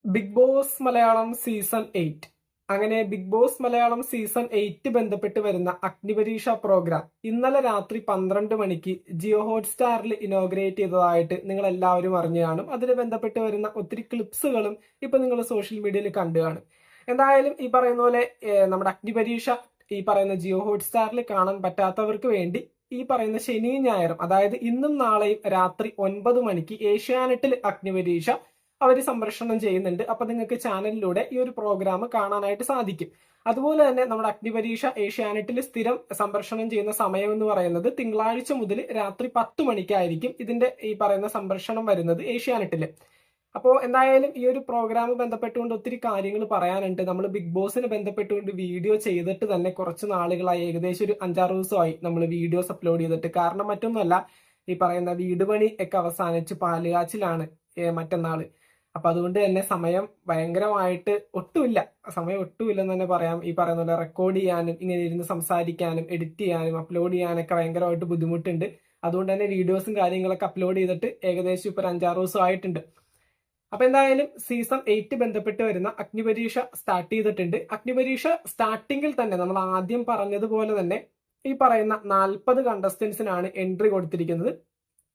Big Boss Malayalam season 8. അങ്ങനെ big Boss Malayalam season 8 ബന്ധപ്പെട്ട് വരുന്ന അഗ്നിപരീക്ഷ പ്രോഗ്രാം ഇന്നലെ രാത്രി 12 മണിക്ക് ജിയോ ഹോട്ട്സ്റ്റാറിൽ ഇനോഗ്രേറ്റ് ചെയ്തതായിട്ട് നിങ്ങൾ എല്ലാവരും അറിഞ്ഞു കാണും. അതിന് ബന്ധപ്പെട്ട് വരുന്ന ഒത്തിരി ക്ലിപ്സുകളും ഇപ്പൊ നിങ്ങൾ സോഷ്യൽ മീഡിയയിൽ കണ്ടു കാണും. എന്തായാലും ഈ പറയുന്ന പോലെ നമ്മുടെ അഗ്നിപരീക്ഷ ഈ പറയുന്ന ജിയോ ഹോട്ട്സ്റ്റാറിൽ കാണാൻ പറ്റാത്തവർക്ക് വേണ്ടി ഈ പറയുന്ന ശനിയും ഞായറും, അതായത് ഇന്നും നാളെയും രാത്രി 9 മണിക്ക് ഏഷ്യാനെറ്റിൽ അഗ്നിപരീക്ഷ അവർ സംപ്രേഷണം ചെയ്യുന്നുണ്ട്. അപ്പൊ നിങ്ങൾക്ക് ചാനലിലൂടെ ഈ ഒരു പ്രോഗ്രാം കാണാനായിട്ട് സാധിക്കും. അതുപോലെ തന്നെ നമ്മുടെ അഗ്നിപരീക്ഷ ഏഷ്യാനെറ്റിൽ സ്ഥിരം സംപ്രേഷണം ചെയ്യുന്ന സമയം എന്ന് പറയുന്നത് തിങ്കളാഴ്ച മുതൽ രാത്രി 10 മണിക്കായിരിക്കും ഇതിന്റെ ഈ പറയുന്ന സംപ്രേഷണം വരുന്നത് ഏഷ്യാനെറ്റിൽ. അപ്പോൾ എന്തായാലും ഈ ഒരു പ്രോഗ്രാം ബന്ധപ്പെട്ടുകൊണ്ട് ഒത്തിരി കാര്യങ്ങൾ പറയാനുണ്ട്. നമ്മൾ ബിഗ് ബോസിനെ ബന്ധപ്പെട്ടുകൊണ്ട് വീഡിയോ ചെയ്തിട്ട് തന്നെ കുറച്ച് നാളുകളായി, ഏകദേശം ഒരു 5-6 ദിവസമായി നമ്മൾ വീഡിയോസ് അപ്ലോഡ് ചെയ്തിട്ട്. കാരണം മറ്റൊന്നുമല്ല, ഈ പറയുന്ന വീട് പണി ഒക്കെ അവസാനിച്ച് പാലുകാച്ചിലാണ് മറ്റന്നാള്. അപ്പൊ അതുകൊണ്ട് തന്നെ സമയം ഭയങ്കരമായിട്ട് ഒട്ടുമില്ലെന്ന് തന്നെ പറയാം. ഈ പറയുന്ന പോലെ റെക്കോർഡ് ചെയ്യാനും ഇങ്ങനെ ഇരുന്ന് സംസാരിക്കാനും എഡിറ്റ് ചെയ്യാനും അപ്ലോഡ് ചെയ്യാനൊക്കെ ഭയങ്കരമായിട്ട് ബുദ്ധിമുട്ടുണ്ട്. അതുകൊണ്ട് തന്നെ വീഡിയോസും കാര്യങ്ങളൊക്കെ അപ്ലോഡ് ചെയ്തിട്ട് ഏകദേശം ഇപ്പൊ 5-6 ദിവസം ആയിട്ടുണ്ട്. അപ്പൊ എന്തായാലും സീസൺ 8 ബന്ധപ്പെട്ട് വരുന്ന അഗ്നിപരീക്ഷ സ്റ്റാർട്ട് ചെയ്തിട്ടുണ്ട്. അഗ്നിപരീക്ഷ സ്റ്റാർട്ടിങ്ങിൽ തന്നെ നമ്മൾ ആദ്യം പറഞ്ഞതുപോലെ തന്നെ ഈ പറയുന്ന 40 കണ്ടസ്റ്റൻസിനാണ് എൻട്രി കൊടുത്തിരിക്കുന്നത്.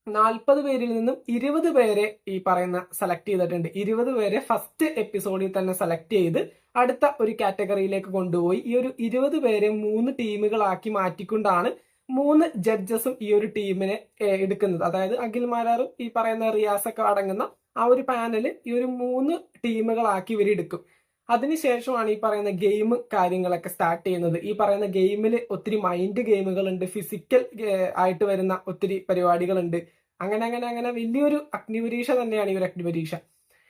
40 പേരിൽ നിന്നും 20 പേരെ ഈ പറയുന്ന സെലക്ട് ചെയ്തിട്ടുണ്ട്. 20 പേരെ ഫസ്റ്റ് എപ്പിസോഡിൽ തന്നെ സെലക്ട് ചെയ്ത് അടുത്ത ഒരു കാറ്റഗറിയിലേക്ക് കൊണ്ടുപോയി ഈ ഒരു 20 പേരെ 3 ടീമുകളാക്കി മാറ്റിക്കൊണ്ടാണ് 3 ജഡ്ജസും ഈ ഒരു ടീമിനെ എടുക്കുന്നത്. അതായത് അഖിൽമാരാറും ഈ പറയുന്ന റിയാസൊക്കെ അടങ്ങുന്ന ആ ഒരു പാനല് ഈ ഒരു 3 ടീമുകളാക്കി ഇവരെടുക്കും. അതിനുശേഷമാണ് ഈ പറയുന്ന ഗെയിം കാര്യങ്ങളൊക്കെ സ്റ്റാർട്ട് ചെയ്യുന്നത്. ഈ പറയുന്ന ഗെയിമിൽ ഒത്തിരി മൈൻഡ് ഗെയിമുകളുണ്ട്, ഫിസിക്കൽ ആയിട്ട് വരുന്ന ഒത്തിരി പരിപാടികളുണ്ട്. അങ്ങനെ വലിയൊരു അഗ്നിപരീക്ഷ തന്നെയാണ് ഈ ഒരു അഗ്നിപരീക്ഷ.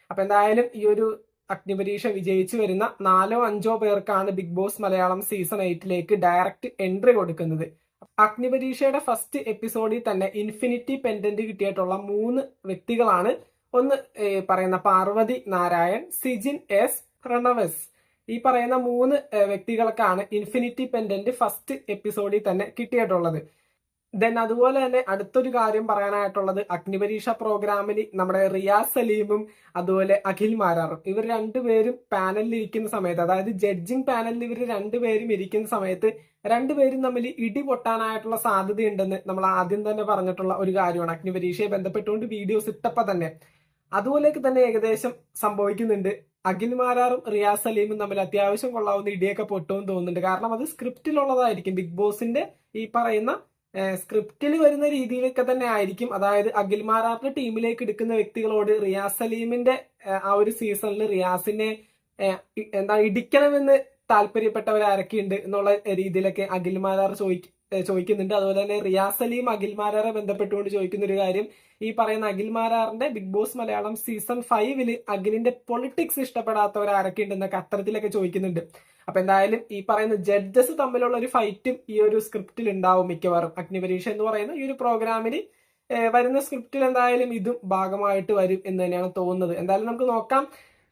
അപ്പൊ എന്തായാലും ഈ ഒരു അഗ്നിപരീക്ഷ വിജയിച്ചു വരുന്ന 4-5 പേർക്കാണ് ബിഗ് ബോസ് മലയാളം സീസൺ 8ലേക്ക് ഡയറക്റ്റ് എൻട്രി കൊടുക്കുന്നത്. അഗ്നിപരീക്ഷയുടെ ഫസ്റ്റ് എപ്പിസോഡിൽ തന്നെ ഇൻഫിനിറ്റി പെൻഡന്റ് കിട്ടിയിട്ടുള്ള 3 വ്യക്തികളാണ്. ഒന്ന് പറയുന്ന പാർവതി നാരായൺ, സിജിൻ എസ്, പ്രണവസ്. ഈ പറയുന്ന 3 വ്യക്തികൾക്കാണ് ഇൻഫിനിറ്റി പെൻഡന്റ് ഫസ്റ്റ് എപ്പിസോഡിൽ തന്നെ കിട്ടിയിട്ടുള്ളത്. ദെൻ അതുപോലെ തന്നെ അടുത്തൊരു കാര്യം പറയാനായിട്ടുള്ളത്, അഗ്നിപരീക്ഷ പ്രോഗ്രാമിൽ നമ്മുടെ റിയാസ് സലീമും അതുപോലെ അഖിൽ മാരാറും ഇവർ രണ്ടുപേരും പാനലിൽ ഇരിക്കുന്ന സമയത്ത്, അതായത് ജഡ്ജിങ് പാനലിൽ ഇവർ രണ്ടുപേരും ഇരിക്കുന്ന സമയത്ത് രണ്ടുപേരും തമ്മിൽ ഇടി പൊട്ടാനായിട്ടുള്ള സാധ്യതയുണ്ടെന്ന് നമ്മൾ ആദ്യം തന്നെ പറഞ്ഞിട്ടുള്ള ഒരു കാര്യമാണ്. അഗ്നിപരീക്ഷയെ ബന്ധപ്പെട്ടുകൊണ്ട് വീഡിയോസ് ഇട്ടപ്പോ തന്നെ അതുപോലേക്ക് തന്നെ ഏകദേശം സംഭവിക്കുന്നുണ്ട്. അഖിൽ മാരാറും റിയാസ് സലീമും തമ്മിൽ അത്യാവശ്യം കൊള്ളാവുന്ന ഇടിയൊക്കെ പൊട്ടുമെന്ന് തോന്നുന്നുണ്ട്. കാരണം അത് സ്ക്രിപ്റ്റിലുള്ളതായിരിക്കും. ബിഗ് ബോസിന്റെ ഈ പറയുന്ന സ്ക്രിപ്റ്റിൽ വരുന്ന രീതിയിലൊക്കെ തന്നെ ആയിരിക്കും. അതായത് അഖിൽ മാരാറിന്റെ ടീമിലേക്ക് എടുക്കുന്ന വ്യക്തികളോട് റിയാസ് സലീമിന്റെ ആ ഒരു സീസണിൽ റിയാസിനെ ഇടിക്കണമെന്ന് താല്പര്യപ്പെട്ടവരാരൊക്കെയുണ്ട് എന്നുള്ള രീതിയിലൊക്കെ അഖിൽ മാരാർ ചോദിക്കുന്നുണ്ട്. അതുപോലെ തന്നെ റിയാസ് സലീം അഖിൽ മാരാറെ ബന്ധപ്പെട്ടുകൊണ്ട് ചോദിക്കുന്ന ഒരു കാര്യം, ഈ പറയുന്ന അഖിൽ മാരാറിന്റെ ബിഗ് ബോസ് മലയാളം സീസൺ 5 അഖിലിന്റെ പൊളിറ്റിക്സ് ഇഷ്ടപ്പെടാത്തവരാരൊക്കെ ഉണ്ടെന്നൊക്കെ അത്തരത്തിലൊക്കെ ചോദിക്കുന്നുണ്ട്. അപ്പൊ എന്തായാലും ഈ പറയുന്ന ജഡ്ജസ് തമ്മിലുള്ള ഒരു ഫൈറ്റും ഈ ഒരു സ്ക്രിപ്റ്റിൽ ഉണ്ടാവും മിക്കവാറും. അഗ്നിപരീക്ഷ എന്ന് പറയുന്ന ഈ ഒരു പ്രോഗ്രാമിൽ വരുന്ന സ്ക്രിപ്റ്റിൽ എന്തായാലും ഇതും ഭാഗമായിട്ട് വരും എന്ന് തന്നെയാണ് തോന്നുന്നത്. എന്തായാലും നമുക്ക് നോക്കാം.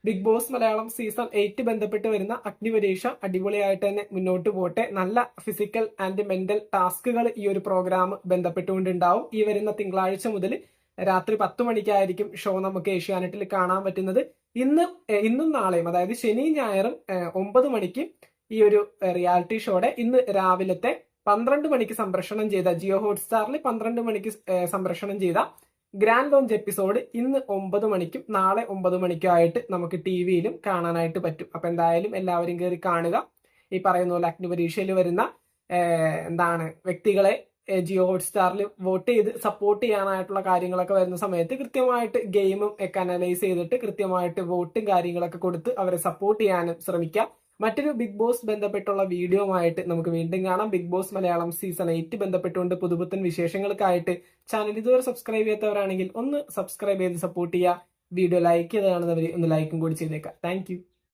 ബിഗ് ബോസ് മലയാളം സീസൺ 8 ബന്ധപ്പെട്ട് വരുന്ന അഗ്നിപരീക്ഷ അടിപൊളിയായിട്ട് തന്നെ മുന്നോട്ട് പോട്ടെ. നല്ല ഫിസിക്കൽ ആൻഡ് മെന്റൽ ടാസ്കുകൾ ഈ ഒരു പ്രോഗ്രാം ബന്ധപ്പെട്ടുകൊണ്ടുണ്ടാവും. ഈ വരുന്ന തിങ്കളാഴ്ച മുതൽ രാത്രി 10 മണിക്കായിരിക്കും ഷോ നമുക്ക് ഏഷ്യാനെറ്റിൽ കാണാൻ പറ്റുന്നത്. ഇന്നും നാളെയും, അതായത് ശനിയും ഞായറും 9 മണിക്ക് ഈ ഒരു റിയാലിറ്റി ഷോയുടെ ഇന്ന് രാവിലത്തെ 12 മണിക്ക് സംപ്രേഷണം ചെയ്ത ജിയോ ഹോട്ട്സ്റ്റാറിൽ 12 മണിക്ക് സംപ്രേഷണം ചെയ്ത ഗ്രാൻഡ് ലോഞ്ച് എപ്പിസോഡ് ഇന്ന് 9 മണിക്കും നാളെ 9 മണിക്കും ആയിട്ട് നമുക്ക് ടിവിയിലും കാണാനായിട്ട് പറ്റും. അപ്പൊ എന്തായാലും എല്ലാവരും കയറി കാണുക. ഈ പറയുന്ന പോലെ അഗ്നിപരീക്ഷയിൽ വരുന്ന വ്യക്തികളെ ജിയോ ഹോട്ട്സ്റ്റാറിൽ വോട്ട് ചെയ്ത് സപ്പോർട്ട് ചെയ്യാനായിട്ടുള്ള കാര്യങ്ങളൊക്കെ വരുന്ന സമയത്ത് കൃത്യമായിട്ട് ഗെയിമും ഒക്കെ അനലൈസ് ചെയ്തിട്ട് കൃത്യമായിട്ട് വോട്ടും കാര്യങ്ങളൊക്കെ കൊടുത്ത് അവരെ സപ്പോർട്ട് ചെയ്യാനും ശ്രമിക്കാം. മറ്റൊരു ബിഗ് ബോസ് ബന്ധപ്പെട്ടുള്ള വീഡിയോയുമായിട്ട് നമുക്ക് വീണ്ടും കാണാം. ബിഗ് ബോസ് മലയാളം സീസൺ 8 ബന്ധപ്പെട്ടുകൊണ്ട് പുതുപുത്തൻ വിശേഷങ്ങൾക്കായിട്ട് ചാനൽ ഇതുവരെ സബ്സ്ക്രൈബ് ചെയ്യാത്തവരാണെങ്കിൽ ഒന്ന് സബ്സ്ക്രൈബ് ചെയ്ത് സപ്പോർട്ട് ചെയ്യുക. വീഡിയോ ലൈക്ക് ചെയ്ത് കാണുന്നവർ ഒന്ന് ലൈക്കും കൂടി ചെയ്തേക്കാം. താങ്ക്